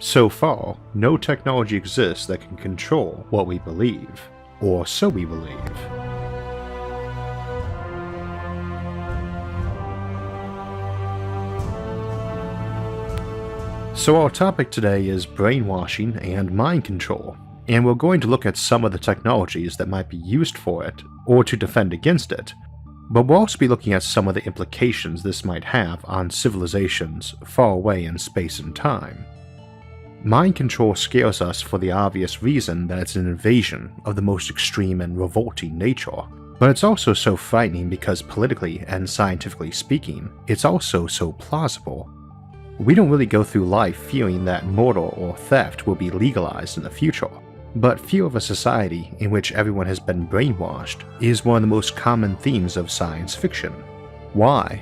So far, no technology exists that can control what we believe, or so we believe. So our topic today is brainwashing and mind control, and we're going to look at some of the technologies that might be used for it, or to defend against it, but we'll also be looking at some of the implications this might have on civilizations far away in space and time. Mind control scares us for the obvious reason that it's an invasion of the most extreme and revolting nature, but it's also so frightening because politically and scientifically speaking, it's also so plausible. We don't really go through life fearing that murder or theft will be legalized in the future, but fear of a society in which everyone has been brainwashed is one of the most common themes of science fiction. Why?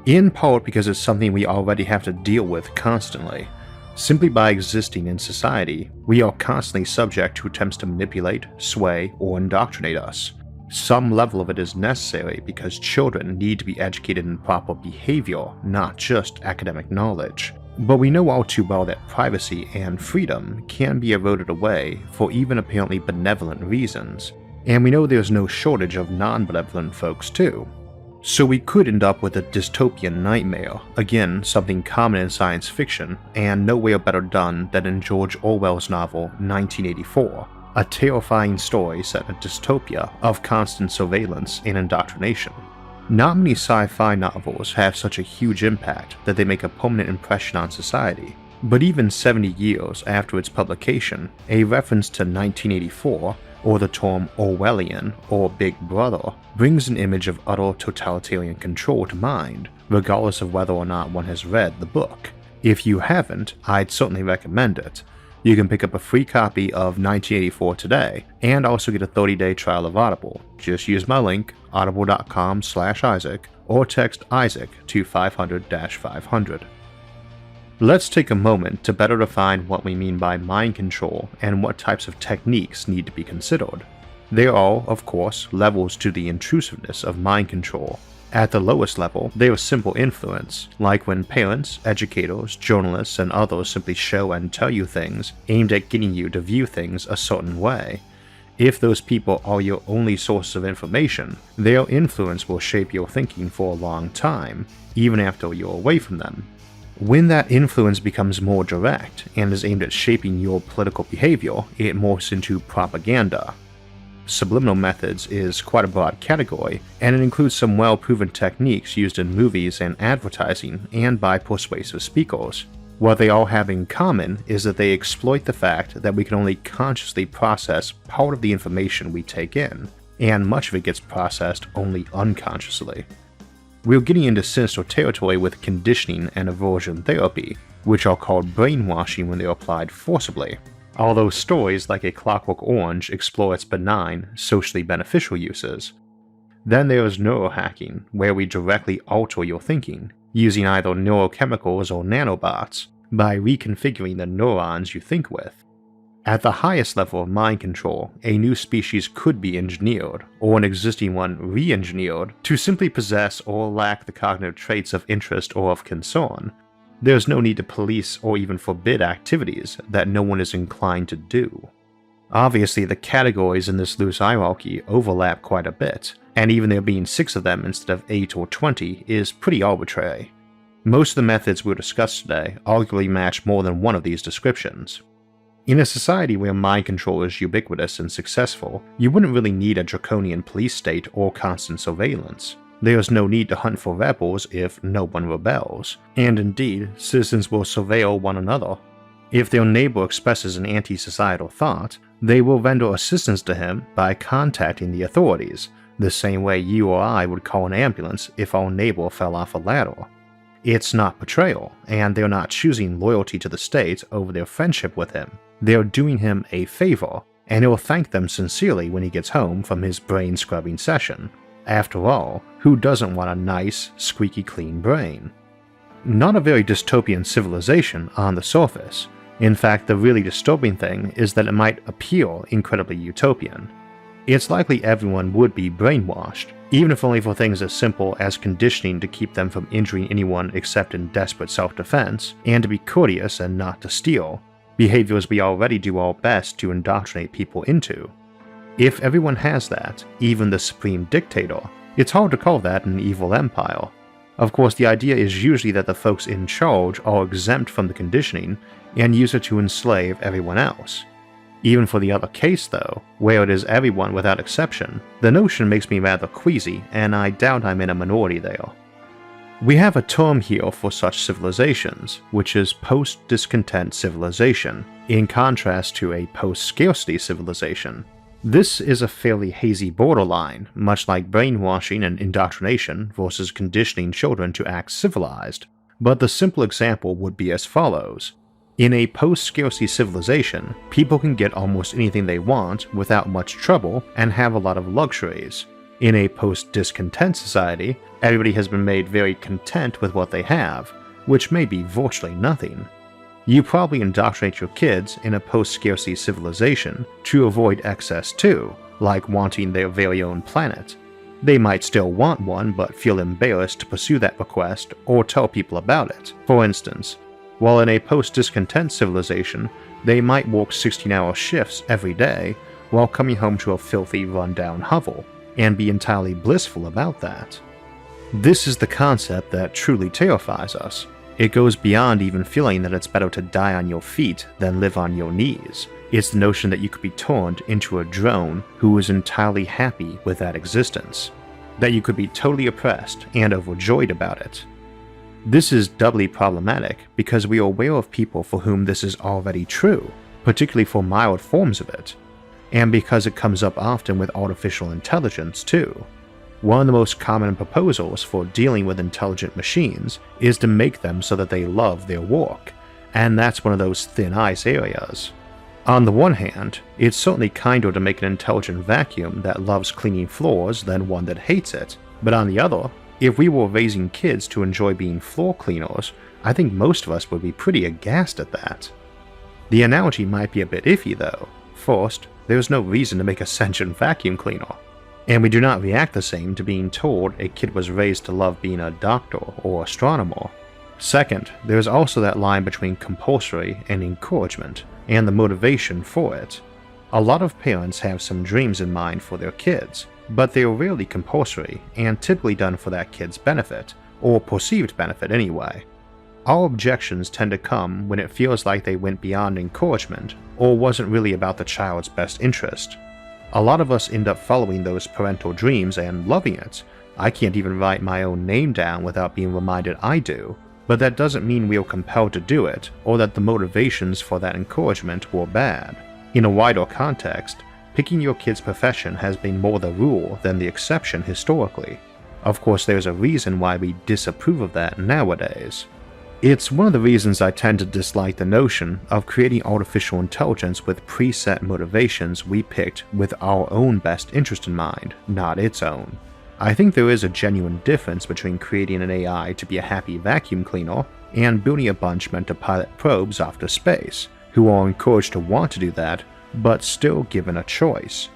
In part because it's something we already have to deal with constantly. Simply by existing in society, we are constantly subject to attempts to manipulate, sway, or indoctrinate us. Some level of it is necessary because children need to be educated in proper behavior, not just academic knowledge. But we know all too well that privacy and freedom can be eroded away for even apparently benevolent reasons, and we know there's no shortage of non-benevolent folks too. So we could end up with a dystopian nightmare, again something common in science fiction, and nowhere better done than in George Orwell's novel 1984, a terrifying story set in a dystopia of constant surveillance and indoctrination. Not many sci-fi novels have such a huge impact that they make a permanent impression on society, but even 70 years after its publication, a reference to 1984, or the term Orwellian or Big Brother, brings an image of utter totalitarian control to mind, regardless of whether or not one has read the book. If you haven't, I'd certainly recommend it. You can pick up a free copy of 1984 today, and also get a 30-day trial of Audible. Just use my link, audible.com/Isaac, or text Isaac to 500-500. Let's take a moment to better define what we mean by mind control and what types of techniques need to be considered. There are, of course, levels to the intrusiveness of mind control. At the lowest level, there is simple influence, like when parents, educators, journalists, and others simply show and tell you things aimed at getting you to view things a certain way. If those people are your only source of information, their influence will shape your thinking for a long time, even after you're away from them. When that influence becomes more direct and is aimed at shaping your political behavior, it morphs into propaganda. Subliminal methods is quite a broad category, and it includes some well-proven techniques used in movies and advertising and by persuasive speakers. What they all have in common is that they exploit the fact that we can only consciously process part of the information we take in, and much of it gets processed only unconsciously. We're getting into sinister territory with conditioning and aversion therapy, which are called brainwashing when they're applied forcibly, although stories like A Clockwork Orange explore its benign, socially beneficial uses. Then there is neurohacking, where we directly alter your thinking, using either neurochemicals or nanobots, by reconfiguring the neurons you think with. At the highest level of mind control, a new species could be engineered, or an existing one re-engineered, to simply possess or lack the cognitive traits of interest or of concern. There's no need to police or even forbid activities that no one is inclined to do. Obviously, the categories in this loose hierarchy overlap quite a bit, and even there being 6 of them instead of 8 or 20 is pretty arbitrary. Most of the methods we'll discuss today arguably match more than one of these descriptions. In a society where mind control is ubiquitous and successful, you wouldn't really need a draconian police state or constant surveillance. There is no need to hunt for rebels if no one rebels, and indeed, citizens will surveil one another. If their neighbor expresses an anti-societal thought, they will render assistance to him by contacting the authorities, the same way you or I would call an ambulance if our neighbor fell off a ladder. It's not betrayal, and they're not choosing loyalty to the state over their friendship with him. They're doing him a favor, and he'll thank them sincerely when he gets home from his brain-scrubbing session. After all, who doesn't want a nice, squeaky clean brain? Not a very dystopian civilization on the surface. In fact, the really disturbing thing is that it might appear incredibly utopian. It's likely everyone would be brainwashed, even if only for things as simple as conditioning to keep them from injuring anyone except in desperate self-defense, and to be courteous and not to steal, behaviors we already do our best to indoctrinate people into. If everyone has that, even the supreme dictator, it's hard to call that an evil empire. Of course, the idea is usually that the folks in charge are exempt from the conditioning and use it to enslave everyone else. Even for the other case though, where it is everyone without exception, the notion makes me rather queasy, and I doubt I'm in a minority there. We have a term here for such civilizations, which is post-discontent civilization, in contrast to a post-scarcity civilization. This is a fairly hazy borderline, much like brainwashing and indoctrination versus conditioning children to act civilized, but the simple example would be as follows. In a post-scarcity civilization, people can get almost anything they want without much trouble and have a lot of luxuries. In a post-discontent society, everybody has been made very content with what they have, which may be virtually nothing. You probably indoctrinate your kids in a post-scarcity civilization to avoid excess too, like wanting their very own planet. They might still want one but feel embarrassed to pursue that request or tell people about it. For instance, while in a post-discontent civilization, they might work 16-hour shifts every day while coming home to a filthy, run-down hovel, and be entirely blissful about that. This is the concept that truly terrifies us. It goes beyond even feeling that it's better to die on your feet than live on your knees. It's the notion that you could be turned into a drone who is entirely happy with that existence. That you could be totally oppressed and overjoyed about it. This is doubly problematic because we are aware of people for whom this is already true, particularly for mild forms of it, and because it comes up often with artificial intelligence too. One of the most common proposals for dealing with intelligent machines is to make them so that they love their work, and that's one of those thin ice areas. On the one hand, it's certainly kinder to make an intelligent vacuum that loves cleaning floors than one that hates it, but on the other, if we were raising kids to enjoy being floor cleaners, I think most of us would be pretty aghast at that. The analogy might be a bit iffy though. First, there's no reason to make a sentient vacuum cleaner, and we do not react the same to being told a kid was raised to love being a doctor or astronomer. Second, there is also that line between compulsory and encouragement, and the motivation for it. A lot of parents have some dreams in mind for their kids, but they are rarely compulsory and typically done for that kid's benefit, or perceived benefit anyway. Our objections tend to come when it feels like they went beyond encouragement, or wasn't really about the child's best interest. A lot of us end up following those parental dreams and loving it. I can't even write my own name down without being reminded I do, but that doesn't mean we are compelled to do it, or that the motivations for that encouragement were bad. In a wider context, picking your kid's profession has been more the rule than the exception historically. Of course, there's a reason why we disapprove of that nowadays. It's one of the reasons I tend to dislike the notion of creating artificial intelligence with preset motivations we picked with our own best interest in mind, not its own. I think there is a genuine difference between creating an AI to be a happy vacuum cleaner and building a bunch meant to pilot probes off to space, who are encouraged to want to do that, but still given a choice.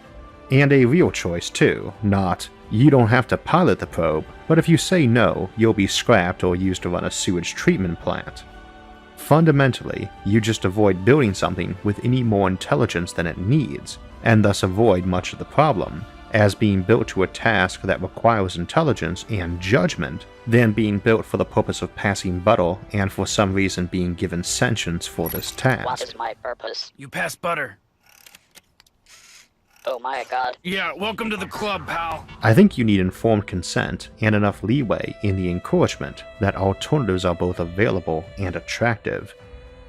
And a real choice too, not, you don't have to pilot the probe, but if you say no, you'll be scrapped or used to run a sewage treatment plant. Fundamentally, you just avoid building something with any more intelligence than it needs, and thus avoid much of the problem, as being built to a task that requires intelligence and judgment, than being built for the purpose of passing butter and for some reason being given sentience for this task. What is my purpose? You pass butter. Oh my god. Yeah, welcome to the club, pal. I think you need informed consent and enough leeway in the encouragement that alternatives are both available and attractive.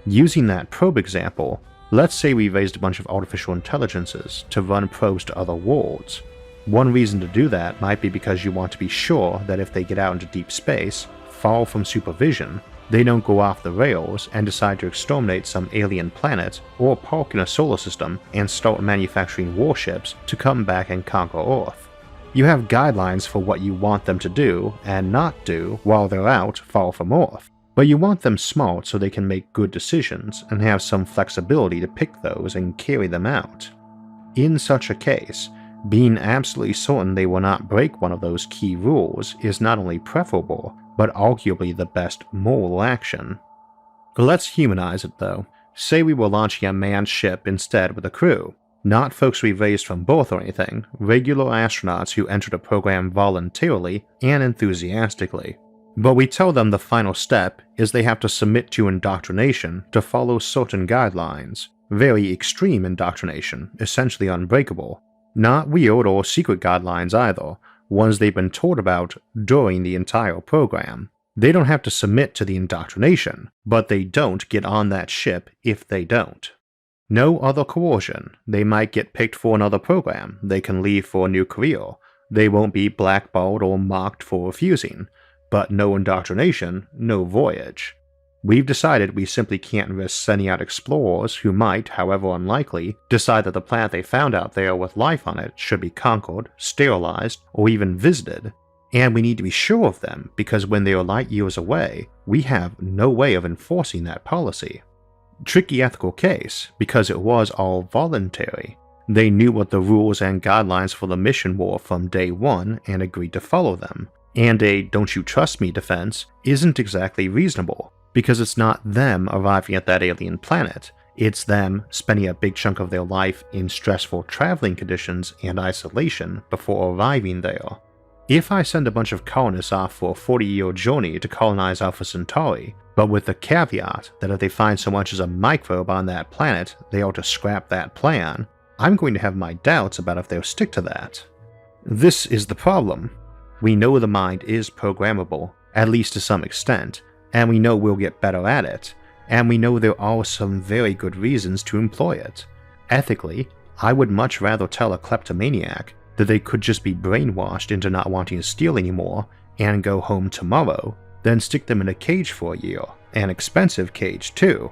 Using that probe example, let's say we raised a bunch of artificial intelligences to run probes to other worlds. One reason to do that might be because you want to be sure that if they get out into deep space, far from supervision, they don't go off the rails and decide to exterminate some alien planet or park in a solar system and start manufacturing warships to come back and conquer Earth. You have guidelines for what you want them to do and not do while they're out far from Earth, but you want them smart so they can make good decisions and have some flexibility to pick those and carry them out. In such a case, Being absolutely certain they will not break one of those key rules is not only preferable, but arguably the best moral action. Let's humanize it though. Say we were launching a manned ship instead with a crew. Not folks we raised from birth or anything, regular astronauts who entered the program voluntarily and enthusiastically. But we tell them the final step is they have to submit to indoctrination to follow certain guidelines. Very extreme indoctrination, essentially unbreakable. Not weird or secret guidelines either, ones they've been told about during the entire program. They don't have to submit to the indoctrination, but they don't get on that ship if they don't. No other coercion. They might get picked for another program, they can leave for a new career, they won't be blackballed or mocked for refusing, but no indoctrination, no voyage. We've decided we simply can't risk sending out explorers who might, however unlikely, decide that the planet they found out there with life on it should be conquered, sterilized, or even visited. And we need to be sure of them because when they are light years away, we have no way of enforcing that policy. Tricky ethical case, because it was all voluntary. They knew what the rules and guidelines for the mission were from day one and agreed to follow them. And a "don't you trust me" defense isn't exactly reasonable, because it's not them arriving at that alien planet, it's them spending a big chunk of their life in stressful traveling conditions and isolation before arriving there. If I send a bunch of colonists off for a 40-year journey to colonize Alpha Centauri, but with the caveat that if they find so much as a microbe on that planet, they ought to scrap that plan, I'm going to have my doubts about if they'll stick to that. This is the problem. We know the mind is programmable, at least to some extent, and we know we'll get better at it, and we know there are some very good reasons to employ it. Ethically, I would much rather tell a kleptomaniac that they could just be brainwashed into not wanting to steal anymore and go home tomorrow, than stick them in a cage for a year, an expensive cage too.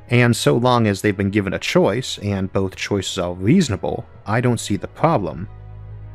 And so long as they've been given a choice, and both choices are reasonable, I don't see the problem.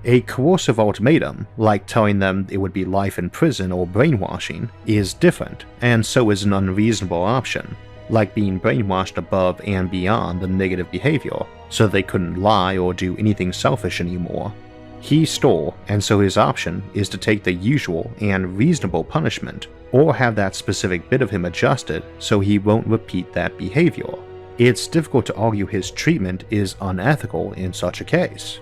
A coercive ultimatum, like telling them it would be life in prison or brainwashing, is different, and so is an unreasonable option, like being brainwashed above and beyond the negative behavior, so they couldn't lie or do anything selfish anymore. He stole, and so his option is to take the usual and reasonable punishment, or have that specific bit of him adjusted so he won't repeat that behavior. It's difficult to argue his treatment is unethical in such a case.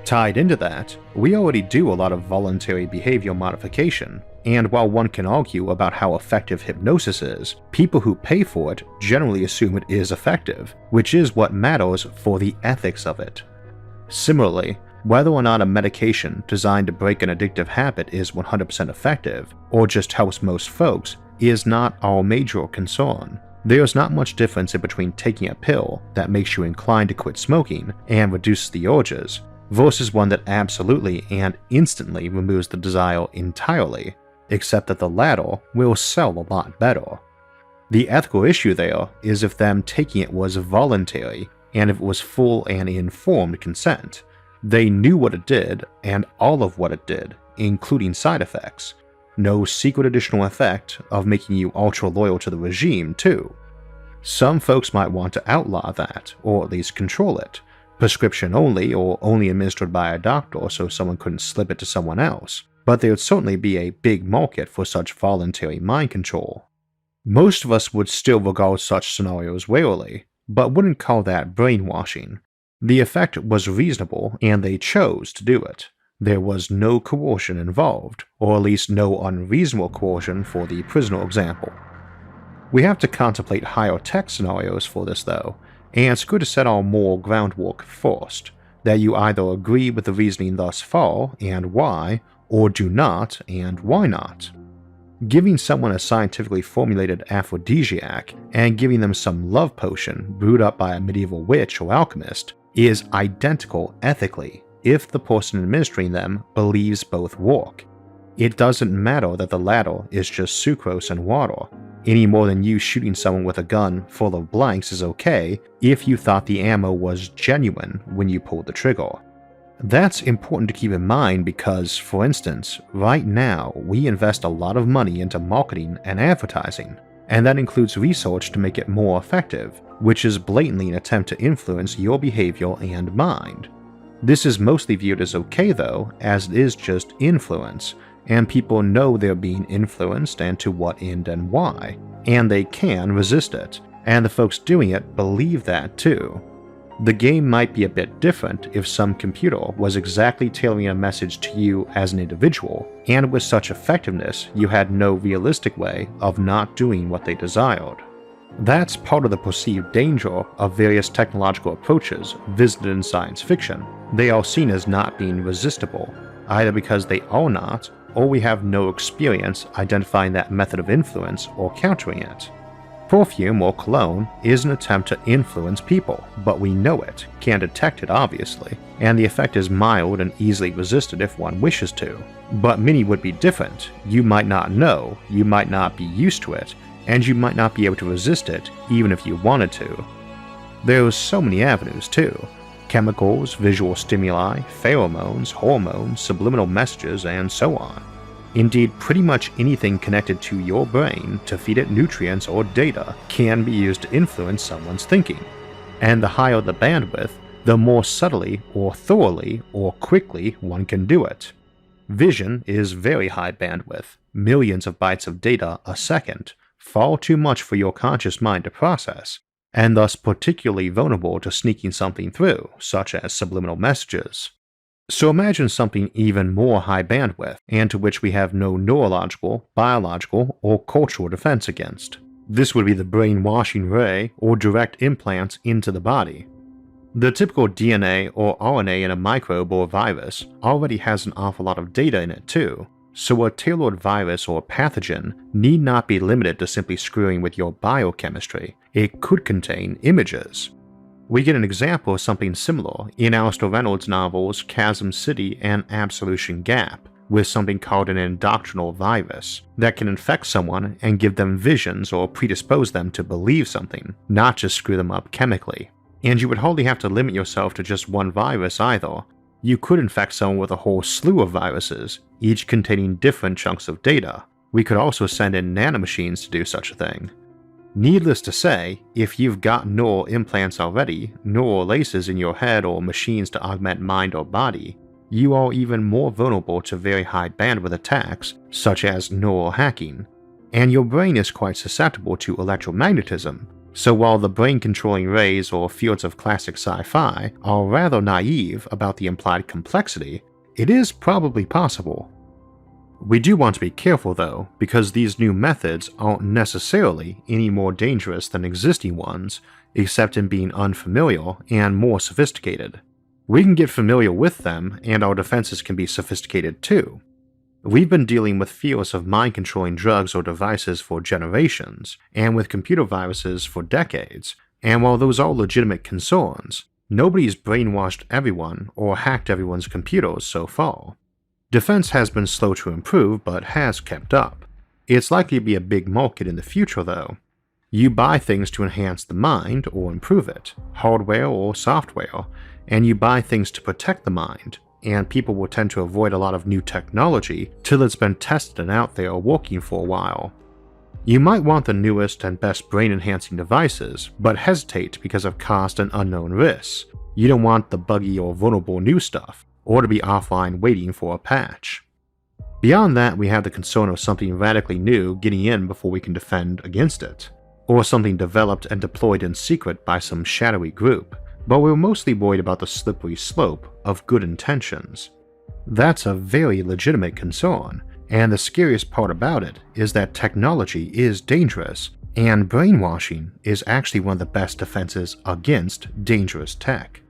Tied into that, we already do a lot of voluntary behavior modification, and while one can argue about how effective hypnosis is, people who pay for it generally assume it is effective, which is what matters for the ethics of it. Similarly, whether or not a medication designed to break an addictive habit is 100% effective, or just helps most folks, is not our major concern. There's not much difference in between taking a pill that makes you inclined to quit smoking and reduces the urges, versus one that absolutely and instantly removes the desire entirely, except that the latter will sell a lot better. The ethical issue there is if them taking it was voluntary, and if it was full and informed consent. They knew what it did, and all of what it did, including side effects. No secret additional effect of making you ultra loyal to the regime, too. Some folks might want to outlaw that, or at least control it. Prescription only, or only administered by a doctor so someone couldn't slip it to someone else, but there would certainly be a big market for such voluntary mind control. Most of us would still regard such scenarios warily, but wouldn't call that brainwashing. The effect was reasonable, and they chose to do it. There was no coercion involved, or at least no unreasonable coercion for the prisoner example. We have to contemplate higher tech scenarios for this though, and it's good to set our moral groundwork first, that you either agree with the reasoning thus far and why, or do not and why not. Giving someone a scientifically formulated aphrodisiac and giving them some love potion brewed up by a medieval witch or alchemist is identical ethically if the person administering them believes both work. It doesn't matter that the latter is just sucrose and water, any more than you shooting someone with a gun full of blanks is okay if you thought the ammo was genuine when you pulled the trigger. That's important to keep in mind because, for instance, right now we invest a lot of money into marketing and advertising, and that includes research to make it more effective, which is blatantly an attempt to influence your behavior and mind. This is mostly viewed as okay though, as it is just influence, and people know they're being influenced and to what end and why, and they can resist it, and the folks doing it believe that too. The game might be a bit different if some computer was exactly tailoring a message to you as an individual, and with such effectiveness you had no realistic way of not doing what they desired. That's part of the perceived danger of various technological approaches visited in science fiction. They are seen as not being resistible, either because they are not, or we have no experience identifying that method of influence or countering it. Perfume or cologne is an attempt to influence people, but we know it, can detect it obviously, and the effect is mild and easily resisted if one wishes to. But many would be different. You might not know, you might not be used to it, and you might not be able to resist it even if you wanted to. There's so many avenues too. Chemicals, visual stimuli, pheromones, hormones, subliminal messages, and so on. Indeed, pretty much anything connected to your brain to feed it nutrients or data can be used to influence someone's thinking. And the higher the bandwidth, the more subtly or thoroughly or quickly one can do it. Vision is very high bandwidth, millions of bytes of data a second, far too much for your conscious mind to process, and thus particularly vulnerable to sneaking something through, such as subliminal messages. So imagine something even more high bandwidth, and to which we have no neurological, biological, or cultural defense against. This would be the brainwashing ray or direct implants into the body. The typical DNA or RNA in a microbe or virus already has an awful lot of data in it too, so a tailored virus or pathogen need not be limited to simply screwing with your biochemistry. It could contain images. We get an example of something similar in Alistair Reynolds' novels Chasm City and Absolution Gap, with something called an endocrinal virus that can infect someone and give them visions or predispose them to believe something, not just screw them up chemically. And you would hardly have to limit yourself to just one virus either. You could infect someone with a whole slew of viruses, each containing different chunks of data. We could also send in nanomachines to do such a thing. Needless to say, if you've got neural implants already, neural laces in your head or machines to augment mind or body, you are even more vulnerable to very high bandwidth attacks, such as neural hacking. And your brain is quite susceptible to electromagnetism, so while the brain-controlling rays or fields of classic sci-fi are rather naive about the implied complexity, it is probably possible. We do want to be careful though, because these new methods aren't necessarily any more dangerous than existing ones, except in being unfamiliar and more sophisticated. We can get familiar with them, and our defenses can be sophisticated too. We've been dealing with fields of mind-controlling drugs or devices for generations, and with computer viruses for decades, and while those are legitimate concerns, nobody's brainwashed everyone or hacked everyone's computers so far. Defense has been slow to improve, but has kept up. It's likely to be a big market in the future though. You buy things to enhance the mind or improve it, hardware or software, and you buy things to protect the mind, and people will tend to avoid a lot of new technology till it's been tested and out there working for a while. You might want the newest and best brain-enhancing devices, but hesitate because of cost and unknown risks. You don't want the buggy or vulnerable new stuff, or to be offline waiting for a patch. Beyond that, we have the concern of something radically new getting in before we can defend against it, or something developed and deployed in secret by some shadowy group, but we're mostly worried about the slippery slope of good intentions. That's a very legitimate concern, and the scariest part about it is that technology is dangerous, and brainwashing is actually one of the best defenses against dangerous tech.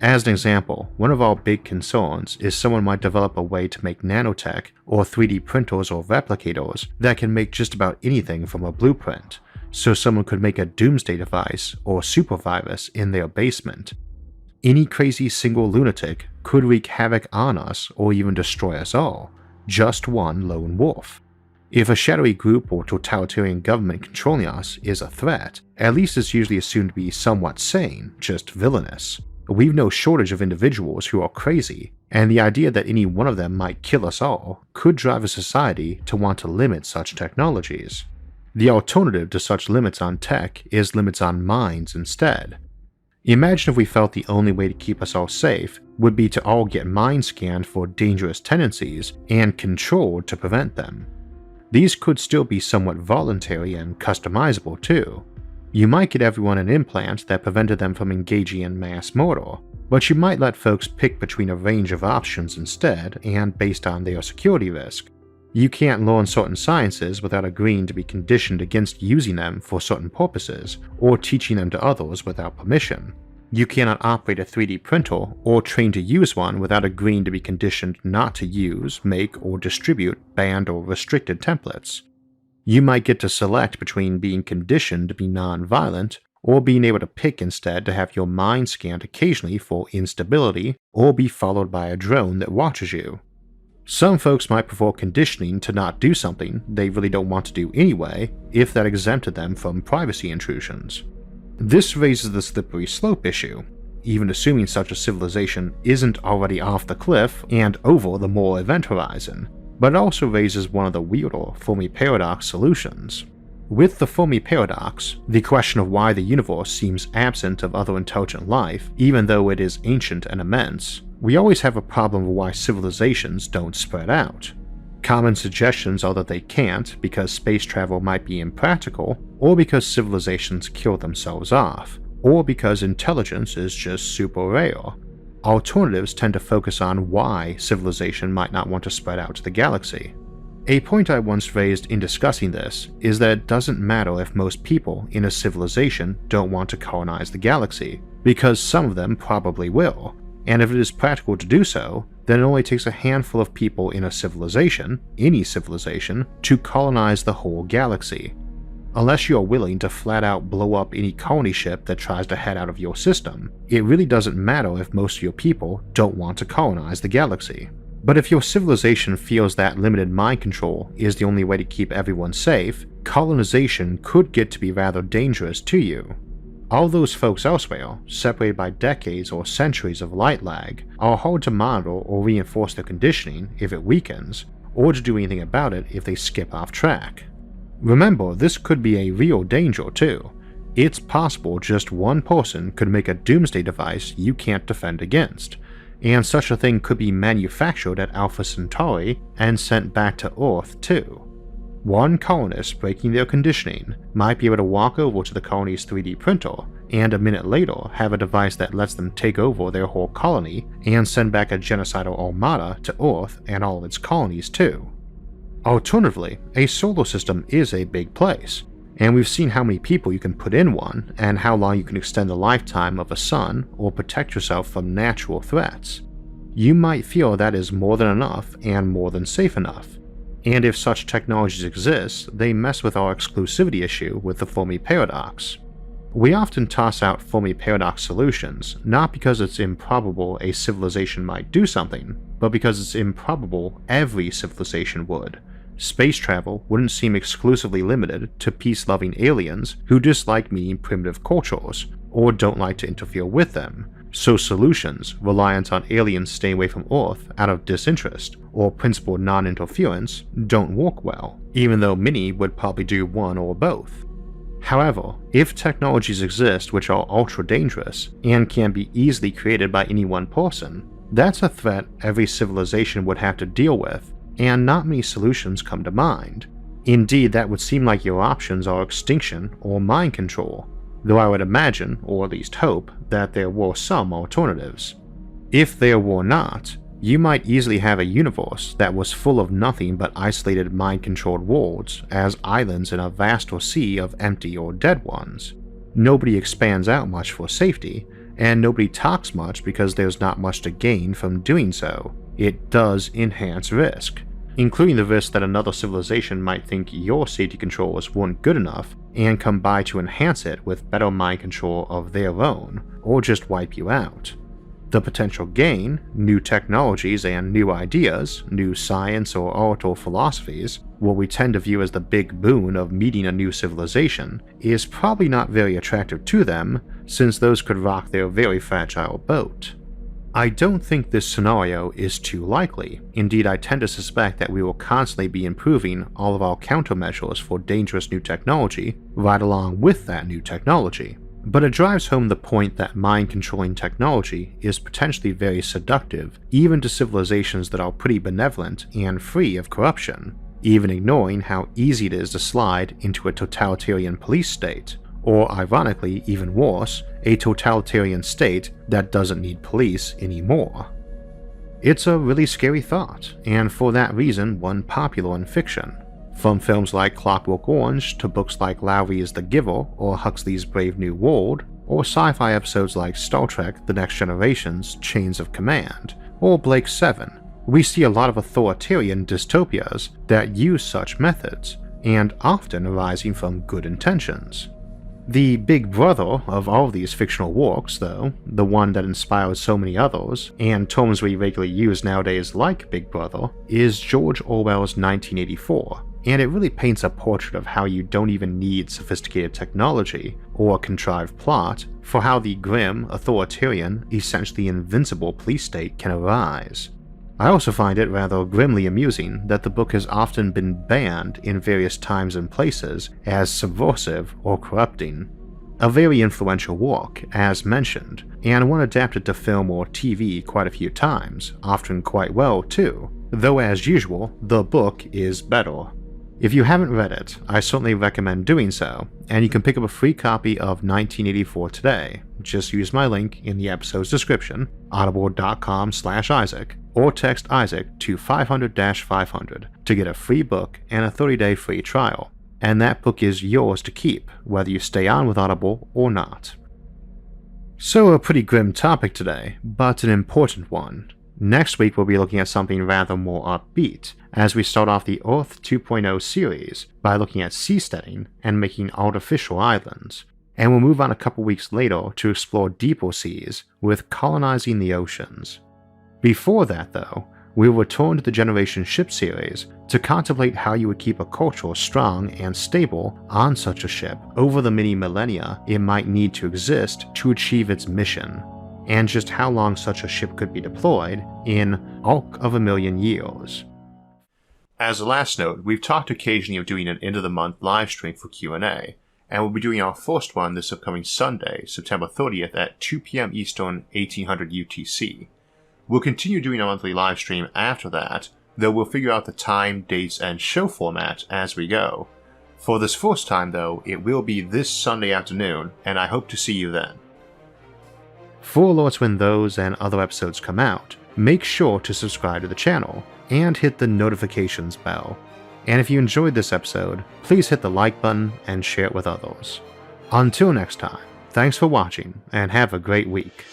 As an example, one of our big concerns is someone might develop a way to make nanotech or 3D printers or replicators that can make just about anything from a blueprint, so someone could make a doomsday device or supervirus in their basement. Any crazy single lunatic could wreak havoc on us or even destroy us all, just one lone wolf. If a shadowy group or totalitarian government controlling us is a threat, at least it's usually assumed to be somewhat sane, just villainous. We've no shortage of individuals who are crazy, and the idea that any one of them might kill us all could drive a society to want to limit such technologies. The alternative to such limits on tech is limits on minds instead. Imagine if we felt the only way to keep us all safe would be to all get mind scanned for dangerous tendencies and controlled to prevent them. These could still be somewhat voluntary and customizable too. You might get everyone an implant that prevented them from engaging in mass murder, but you might let folks pick between a range of options instead and based on their security risk. You can't learn certain sciences without agreeing to be conditioned against using them for certain purposes or teaching them to others without permission. You cannot operate a 3D printer or train to use one without agreeing to be conditioned not to use, make, or distribute banned or restricted templates. You might get to select between being conditioned to be non-violent or being able to pick instead to have your mind scanned occasionally for instability or be followed by a drone that watches you. Some folks might prefer conditioning to not do something they really don't want to do anyway if that exempted them from privacy intrusions. This raises the slippery slope issue, even assuming such a civilization isn't already off the cliff and over the moral event horizon, but it also raises one of the weirder Fermi paradox solutions. With the Fermi paradox, the question of why the universe seems absent of other intelligent life, even though it is ancient and immense, we always have a problem with why civilizations don't spread out. Common suggestions are that they can't because space travel might be impractical, or because civilizations kill themselves off, or because intelligence is just super rare. Alternatives tend to focus on why civilization might not want to spread out to the galaxy. A point I once raised in discussing this is that it doesn't matter if most people in a civilization don't want to colonize the galaxy, because some of them probably will, and if it is practical to do so, then it only takes a handful of people in a civilization, any civilization, to colonize the whole galaxy. Unless you are willing to flat out blow up any colony ship that tries to head out of your system, it really doesn't matter if most of your people don't want to colonize the galaxy. But if your civilization feels that limited mind control is the only way to keep everyone safe, colonization could get to be rather dangerous to you. All those folks elsewhere, separated by decades or centuries of light lag, are hard to monitor or reinforce their conditioning if it weakens, or to do anything about it if they skip off track. Remember, this could be a real danger too. It's possible just one person could make a doomsday device you can't defend against, and such a thing could be manufactured at Alpha Centauri and sent back to Earth too. One colonist breaking their conditioning might be able to walk over to the colony's 3D printer and a minute later have a device that lets them take over their whole colony and send back a genocidal armada to Earth and all its colonies too. Alternatively, a solar system is a big place, and we've seen how many people you can put in one and how long you can extend the lifetime of a sun or protect yourself from natural threats. You might feel that is more than enough and more than safe enough. And if such technologies exist, they mess with our exclusivity issue with the Fermi paradox. We often toss out Fermi paradox solutions, not because it's improbable a civilization might do something, but because it's improbable every civilization would. Space travel wouldn't seem exclusively limited to peace-loving aliens who dislike meeting primitive cultures, or don't like to interfere with them, so solutions reliant on aliens staying away from Earth out of disinterest or principled non-interference don't work well, even though many would probably do one or both. However, if technologies exist which are ultra-dangerous and can be easily created by any one person, that's a threat every civilization would have to deal with, and not many solutions come to mind. Indeed, that would seem like your options are extinction or mind control, though I would imagine, or at least hope, that there were some alternatives. If there were not, you might easily have a universe that was full of nothing but isolated mind-controlled worlds as islands in a vaster sea of empty or dead ones. Nobody expands out much for safety, and nobody talks much because there's not much to gain from doing so. It does enhance risk, including the risk that another civilization might think your safety controls weren't good enough and come by to enhance it with better mind control of their own, or just wipe you out. The potential gain, new technologies and new ideas, new science or art or philosophies, what we tend to view as the big boon of meeting a new civilization, is probably not very attractive to them, since those could rock their very fragile boat. I don't think this scenario is too likely. Indeed, I tend to suspect that we will constantly be improving all of our countermeasures for dangerous new technology right along with that new technology. but it drives home the point that mind-controlling technology is potentially very seductive even to civilizations that are pretty benevolent and free of corruption, even ignoring how easy it is to slide into a totalitarian police state, or ironically even worse, a totalitarian state that doesn't need police anymore. It's a really scary thought, and for that reason one popular in fiction. From films like Clockwork Orange to books like Lowry's The Giver or Huxley's Brave New World, or sci-fi episodes like Star Trek The Next Generation's Chains of Command, or Blake 7, we see a lot of authoritarian dystopias that use such methods, and often arising from good intentions. The big brother of all of these fictional works, though, the one that inspires so many others, and terms we regularly use nowadays like Big Brother, is George Orwell's 1984, and it really paints a portrait of how you don't even need sophisticated technology or a contrived plot for how the grim, authoritarian, essentially invincible police state can arise. I also find it rather grimly amusing that the book has often been banned in various times and places as subversive or corrupting. A very influential work, as mentioned, and one adapted to film or TV quite a few times, often quite well too, though as usual, the book is better. If you haven't read it, I certainly recommend doing so, and you can pick up a free copy of 1984 today. Just use my link in the episode's description, audible.com/Isaac, or text Isaac to 500-500 to get a free book and a 30-day free trial, and that book is yours to keep whether you stay on with Audible or not. So a pretty grim topic today, but an important one. Next week we'll be looking at something rather more upbeat, as we start off the Earth 2.0 series by looking at seasteading and making artificial islands, and we'll move on a couple weeks later to explore deeper seas with colonizing the oceans. Before that though, we'll return to the Generation Ship series to contemplate how you would keep a culture strong and stable on such a ship over the many millennia it might need to exist to achieve its mission, and just how long such a ship could be deployed in arc of a million years. As a last note, we've talked occasionally of doing an end-of-the-month live stream for Q&A, and we'll be doing our first one this upcoming Sunday, September 30th at 2 p.m. Eastern, 1800 UTC. We'll continue doing a monthly live stream after that, though we'll figure out the time, dates, and show format as we go. For this first time though, it will be this Sunday afternoon, and I hope to see you then. For alerts when those and other episodes come out, make sure to subscribe to the channel and hit the notifications bell. And if you enjoyed this episode, please hit the like button and share it with others. Until next time, thanks for watching and have a great week.